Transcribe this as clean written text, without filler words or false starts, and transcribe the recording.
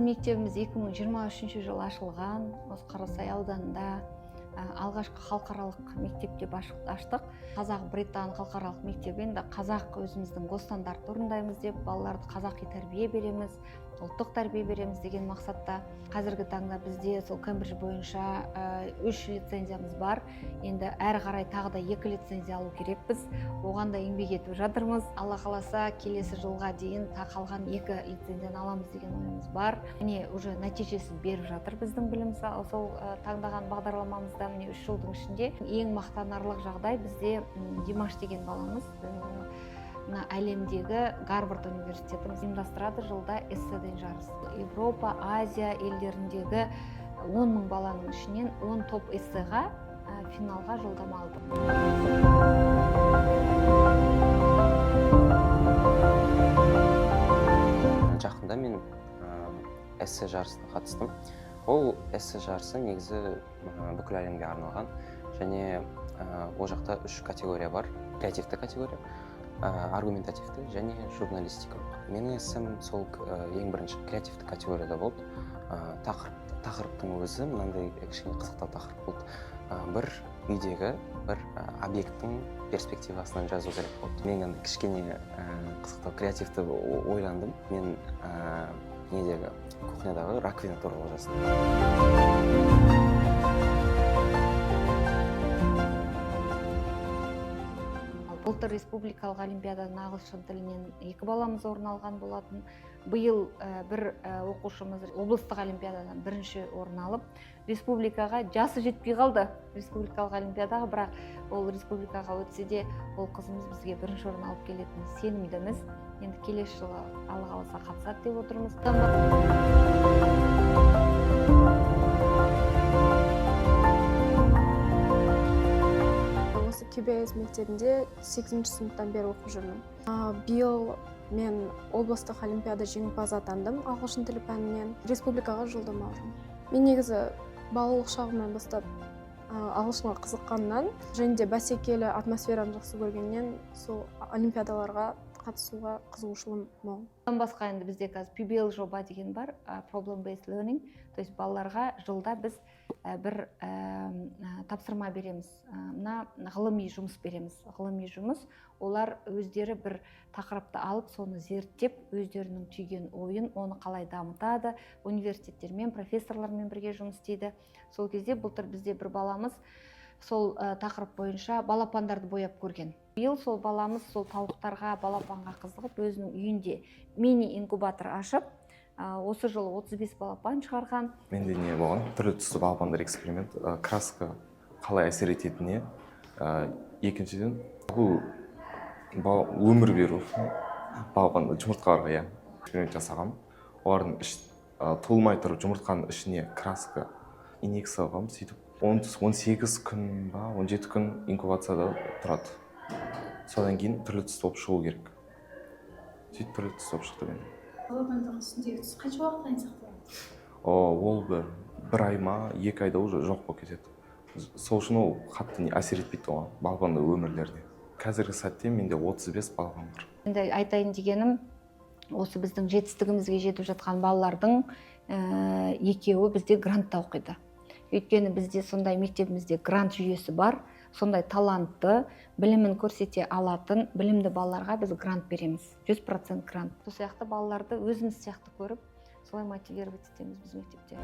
мектебіміз 2023 жылы ашылған, осы Қарасай ауданында алғашқы халықаралық мектепте аштық. Қазақ-Британ халықаралық мектебі, енді қазақ өзіміздің госстандартты орындаймыз деп, балаларды қазақи тәрбие береміз, ұлттық тәрбие береміз деген мақсатта. Қазіргі таңда бізде сол Кембридж бойынша 3 лицензиямыз бар. Енді әрі қарай тағы да 2 лицензия алу керекпіз. Оған да еңбек етіп жатырмыз. Алла қаласа келесі жылға дейін қалған 2 лицензияны аламыз деген ойымыз бар. Міне уже нәтижесін беріп жатыр біздің білім сол таңдаған бағдарламамызда. Міне 3 жылдың ішінде ең мақтанарлық жағдай бізде Димаш деген баламыз әлемдегі Гарвард университетіміз ұйымдастырады жылда эсседен жарыс. Европа, Азия елдеріндегі 10 000 баланың ішінен 10 топ эссеға финалға жолдама алды. Жақында мен эссе жарысына қатыстым. Ол эссе жарысы негізі бүкіл әлемге арналған, және ол жақта 3 категория бар. Креативті категория, аргументативті және журналистикалық. Менің эссем сол ең бірінші креативті категорияда болды. Тақырыптың өзі мынандай кішкене қызықтау тақырып болды. Бір үйдегі бір объекттің перспективасынан жазу керек болды. Мен енді кішкене қызықтау креативті ойландым. Мен недегі кухнядағы раковина туралы жаздым. Былтыр республикалық олимпиададан ағылшын тілінен 2 баламыз орын алған болатын. Биыл бір оқушымыз облыстық олимпиададан 1-ші орын алып, республикаға жасы жетпей қалды. Республикалық олимпиадаға, бірақ ол республикаға өтсе де, ол қызымыз бізге 1-ші орын алып келетін сенімдіміз. Енді келесі жылы Алла қаласа қатысады деп отырмыз. КБС мектебінде 8-ші сыныптан бері оқып жүрмін. Биыл мен облыстық олимпиада жеңімпазы атандым ағылшын тілі пәнінен. Республикаға жолдама алдым. Мен негізі балалық шағымнан бастап ағылшынға қызыққаннан, және де бәсекелі атмосфераны жақсы көргеннен сол олимпиадаларға қатысуға қызығушылығым мол. Одан басқа енді бізде қазір PBL жоба деген бар, Problem Based Learning. То есть балаларға жылда біз бір тапсырма береміз. Мына ғылыми жұмыс береміз. Ғылыми жұмыс, олар өздері бір тақырыпты алып, соны зерттеп, өздерінің түйген ойын, оны қалай дамытады, университеттермен, профессорлармен бірге жұмыс істейді. Сол кезде былтыр бізде бір баламыз сол тақырып бойынша балапандарды бояп көрген. Биыл сол баламыз сол тауықтарға, балапанға қызығып, өзінің үйінде мини-инкубатор ашып, осы жылы 35 балапан шығарған. Менде не болған? Түрлі түсті балапандар эксперимент, краска қалай әсер ететініне. Екіншіден, бұл өмір беру балапанды жұмыртқаларға эксперимент жасағам. Олардың толмай тұрып жұмыртқаның ішіне краска инъекция алғам, сөйтіп 18 күн ба, 17 күн инкубацияда тұрады. Содан кейін түрлі түс болып шығу керек. Сөйтіп түрлі түс болып шықты мен. Балапандың үстіндегі түс қанша уақыт дайын сақталады? Ол бір ай ма, 2 айда уже жоқ болып кетеді. Сол үшін ол қатты әсер етпейді оған, балапанды өмірлеріне. Қазіргі сәтте менде 35 балапан бар. Енді айтайын дегенім, осы біздің жетістігімізге жетіп жатқан балалардың екеуі бізде грантта оқиды. Өйткені бізде сондай мектебімізде грант жүйесі бар, сондай талантты, білімін көрсете алатын, білімді балаларға біз грант береміз. 100% грант. Сол сияқты балаларды өзіміз сияқты көріп, солай мотивировать етеміз біз мектепте.